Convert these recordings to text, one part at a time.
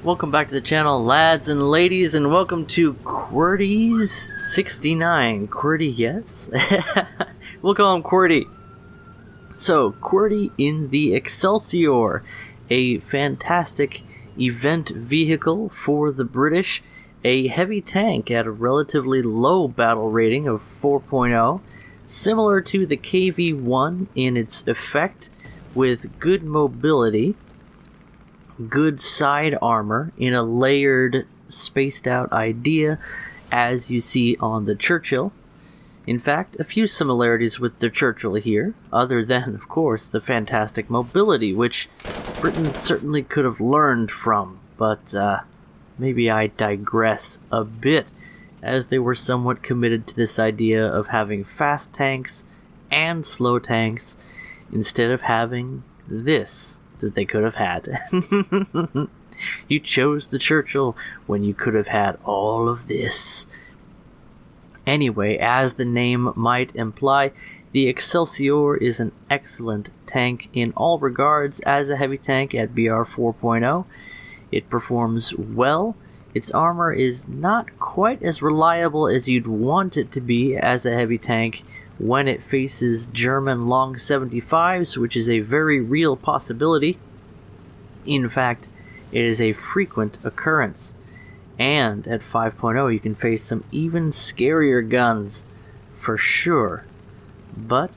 Welcome back to the channel, lads and ladies, and welcome to QWERTY's69. QWERTY, yes? We'll call him QWERTY. So, QWERTY in the Excelsior, a fantastic event vehicle for the British, a heavy tank at a relatively low battle rating of 4.0, similar to the KV-1 in its effect, with good mobility, good side armor in a layered, spaced out idea, as you see on the Churchill. In fact, a few similarities with the Churchill here, other than, of course, the fantastic mobility, which Britain certainly could have learned from, but maybe I digress a bit, as they were somewhat committed to this idea of having fast tanks and slow tanks, instead of having this that they could have had. You chose the Churchill when you could have had all of this. Anyway, as the name might imply, the Excelsior is an excellent tank in all regards as a heavy tank at BR 4.0. It performs well. Its armor is not quite as reliable as you'd want it to be as a heavy tank when it faces German long 75s, which is a very real possibility. In fact, it is a frequent occurrence. And at 5.0 you can face some even scarier guns, for sure. But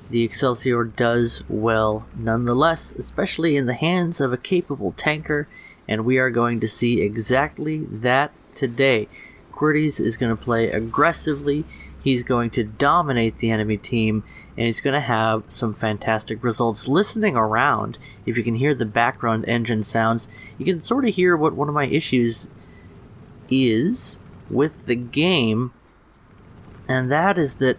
the Excelsior does well nonetheless, especially in the hands of a capable tanker, and we are going to see exactly that today. QWERTY is going to play aggressively. He's going to dominate the enemy team, and he's going to have some fantastic results. Listening around, if you can hear the background engine sounds, you can sort of hear what one of my issues is with the game, and that is that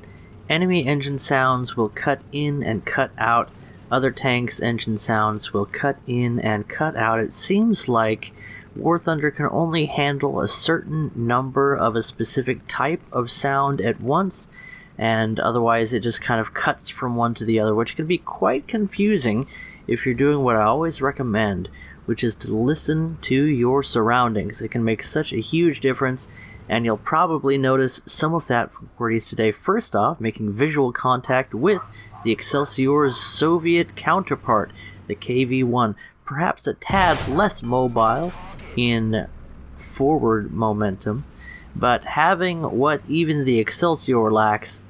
enemy engine sounds will cut in and cut out. Other tanks' engine sounds will cut in and cut out. It seems like War Thunder can only handle a certain number of a specific type of sound at once, and otherwise it just kind of cuts from one to the other, which can be quite confusing if you're doing what I always recommend, which is to listen to your surroundings. It can make such a huge difference, and you'll probably notice some of that from QWERTY today. First off, making visual contact with the Excelsior's Soviet counterpart, the KV-1, perhaps a tad less mobile in forward momentum, but having what even the Excelsior lacks,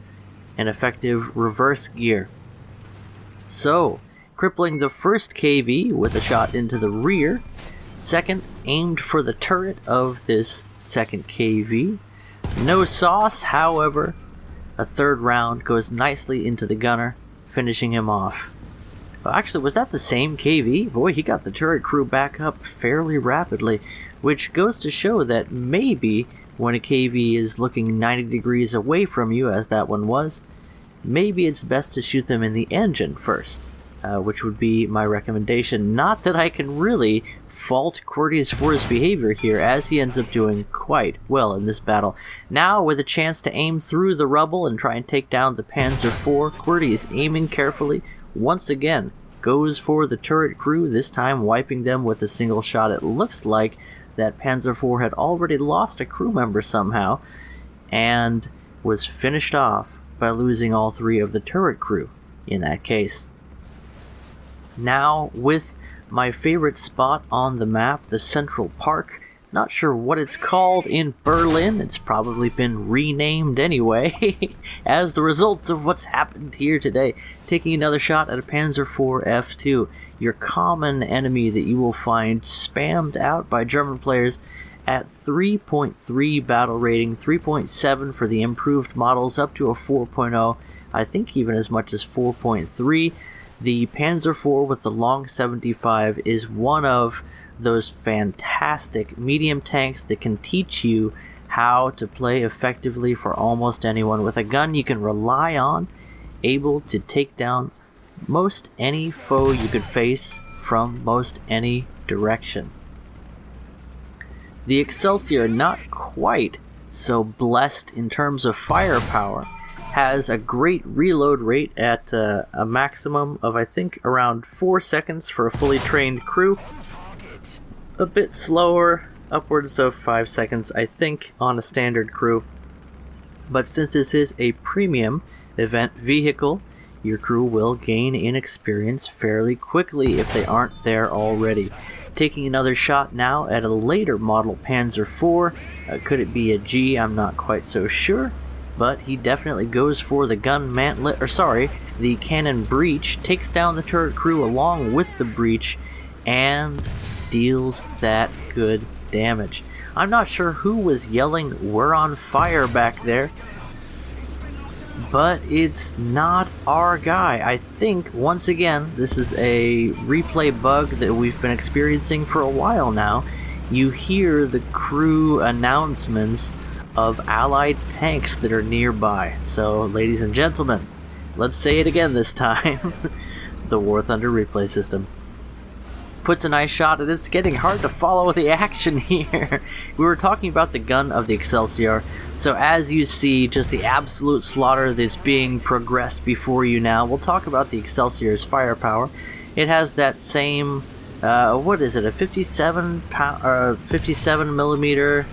an effective reverse gear. So, crippling the first KV with a shot into the rear, second aimed for the turret of this second KV. No sauce, however. A third round goes nicely into the gunner, finishing him off. Well, actually, was that the same KV? Boy, he got the turret crew back up fairly rapidly, which goes to show that maybe when a KV is looking 90 degrees away from you, as that one was, maybe it's best to shoot them in the engine first, which would be my recommendation. Not that I can really fault QWERTY for his behavior here, as he ends up doing quite well in this battle. Now, with a chance to aim through the rubble and try and take down the Panzer IV, QWERTY is aiming carefully. Once again, goes for the turret crew, this time wiping them with a single shot. It looks like that Panzer IV had already lost a crew member somehow, and was finished off by losing all three of the turret crew in that case. Now, with my favorite spot on the map, the Central Park. Not sure what it's called in Berlin. It's probably been renamed anyway, as the results of what's happened here today. Taking another shot at a Panzer IV F2, your common enemy that you will find spammed out by German players at 3.3 battle rating, 3.7 for the improved models, up to a 4.0, I think even as much as 4.3. The Panzer IV with the long 75 is one of those fantastic medium tanks that can teach you how to play effectively for almost anyone, with a gun you can rely on, able to take down most any foe you could face from most any direction. The Excelsior, not quite so blessed in terms of firepower, has a great reload rate at a maximum of, I think, around 4 seconds for a fully trained crew. a bit slower, upwards of 5 seconds, I think, on a standard crew. But since this is a premium event vehicle, your crew will gain in experience fairly quickly if they aren't there already. Taking another shot now at a later model Panzer IV. Could it be a G? I'm not quite so sure. But he definitely goes for the gun mantlet, the cannon breach, takes down the turret crew along with the breach, and deals that good damage. I'm not sure who was yelling, "We're on fire" back there, but it's not our guy. I think, once again, this is a replay bug that we've been experiencing for a while now. You hear the crew announcements of allied tanks that are nearby. So, ladies and gentlemen, let's say it again this time. The War Thunder replay system puts a nice shot at it. It's getting hard to follow the action here. We were talking about the gun of the Excelsior. So as you see, just the absolute slaughter that's being progressed before you now. We'll talk about the Excelsior's firepower. It has that same, what is it, a 57 millimeter,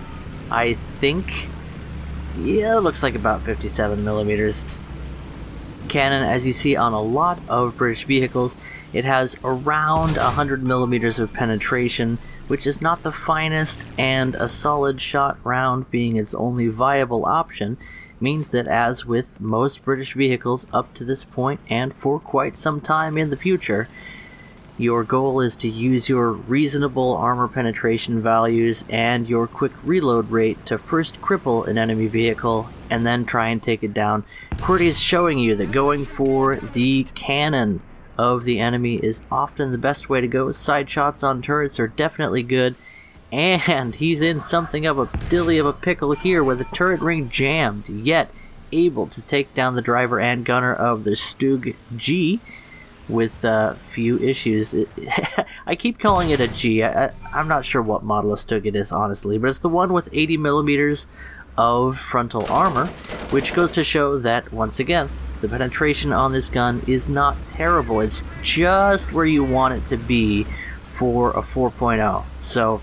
I think? Yeah, it looks like about 57 millimeters. Cannon, as you see on a lot of British vehicles. It has around 100 millimeters of penetration, which is not the finest, and a solid shot round being its only viable option means that, as with most British vehicles up to this point and for quite some time in the future, your goal is to use your reasonable armor penetration values and your quick reload rate to first cripple an enemy vehicle and then try and take it down. QWERTY is showing you that going for the cannon of the enemy is often the best way to go. Side shots on turrets are definitely good, and he's in something of a dilly of a pickle here with the turret ring jammed, yet able to take down the driver and gunner of the Stug G with few issues. I keep calling it a G. I'm not sure what model of Stug it is, honestly, but it's the one with 80 millimeters of frontal armor, which goes to show that, once again, the penetration on this gun is not terrible. It's just where you want it to be for a 4.0. So,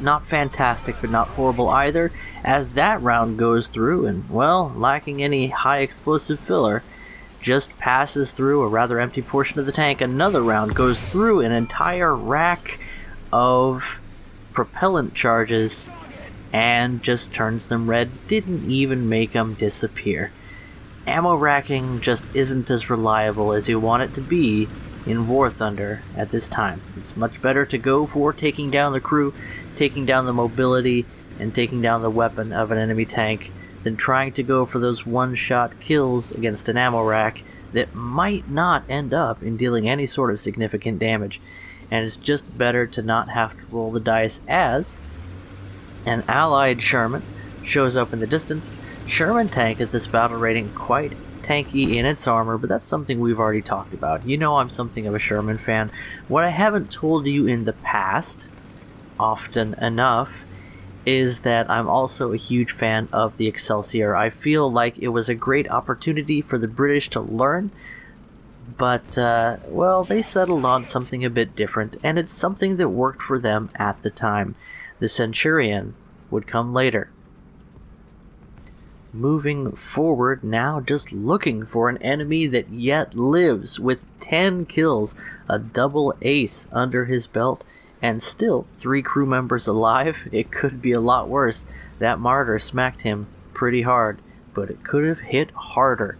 not fantastic, but not horrible either, as that round goes through and, well, lacking any high explosive filler, just passes through a rather empty portion of the tank. Another round goes through an entire rack of propellant charges and just turns them red. Didn't even make them disappear. Ammo racking just isn't as reliable as you want it to be in War Thunder at this time. It's much better to go for taking down the crew, taking down the mobility, and taking down the weapon of an enemy tank than trying to go for those one-shot kills against an ammo rack that might not end up in dealing any sort of significant damage. And it's just better to not have to roll the dice, as an allied Sherman shows up in the distance. Sherman tank at this battle rating, quite tanky in its armor, but that's something we've already talked about. You know I'm something of a Sherman fan. What I haven't told you in the past, often enough, is that I'm also a huge fan of the Excelsior. I feel like it was a great opportunity for the British to learn, but, well, they settled on something a bit different, and it's something that worked for them at the time. The Centurion would come later. Moving forward now, just looking for an enemy that yet lives with 10 kills, a double ace under his belt, and still 3 crew members alive. It could be a lot worse. That martyr smacked him pretty hard, but it could have hit harder.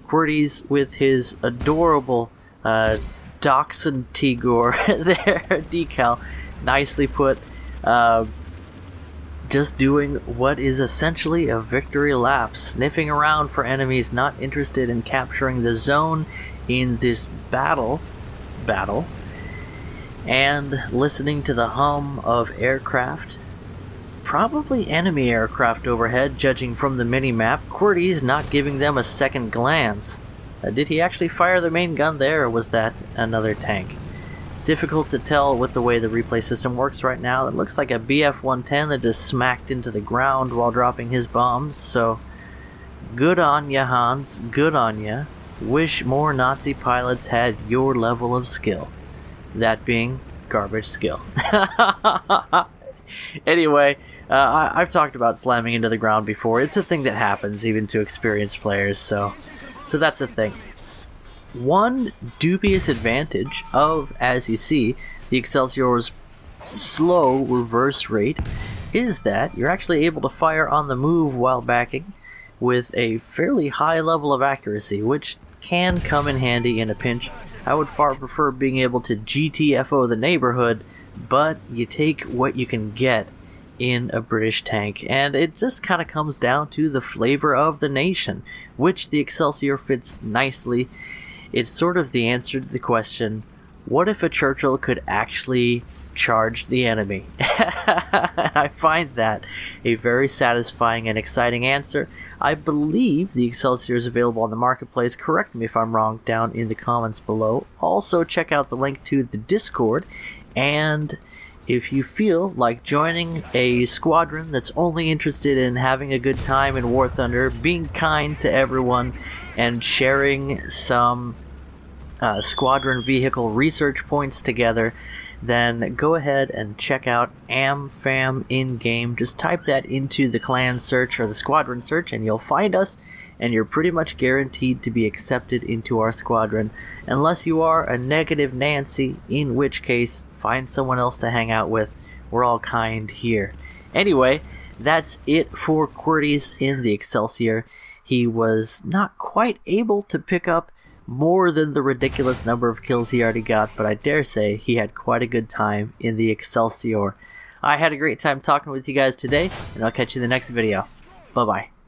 QWERTY's with his adorable Dachshund Tigor there, decal, nicely put. Just doing what is essentially a victory lap, sniffing around for enemies not interested in capturing the zone in this battle, and listening to the hum of aircraft, probably enemy aircraft overhead, judging from the mini-map. QWERTY's not giving them a second glance. Did he actually fire the main gun there, or was that another tank? Difficult to tell with the way the replay system works right now. It looks like a BF-110 that just smacked into the ground while dropping his bombs, so good on ya, Hans, good on ya. Wish more Nazi pilots had your level of skill. That being garbage skill. Anyway, I've talked about slamming into the ground before. It's a thing that happens even to experienced players, so that's a thing. One dubious advantage of, as you see, the Excelsior's slow reverse rate is that you're actually able to fire on the move while backing with a fairly high level of accuracy, which can come in handy in a pinch. I would far prefer being able to GTFO the neighborhood, but you take what you can get in a British tank, and it just kind of comes down to the flavor of the nation, which the Excelsior fits nicely. It's sort of the answer to the question, what if a Churchill could actually charge the enemy? I find that a very satisfying and exciting answer. I believe the Excelsior is available on the marketplace. Correct me if I'm wrong down in the comments below. Also, check out the link to the Discord, and if you feel like joining a squadron that's only interested in having a good time in War Thunder, being kind to everyone, and sharing some squadron vehicle research points together, then go ahead and check out AmFam in-game. Just type that into the clan search or the squadron search and you'll find us, and you're pretty much guaranteed to be accepted into our squadron, unless you are a negative Nancy, in which case find someone else to hang out with. We're all kind here. Anyway, that's it for QWERTY's in the Excelsior. He was not quite able to pick up more than the ridiculous number of kills he already got, but I dare say he had quite a good time in the Excelsior. I had a great time talking with you guys today, and I'll catch you in the next video. Bye-bye.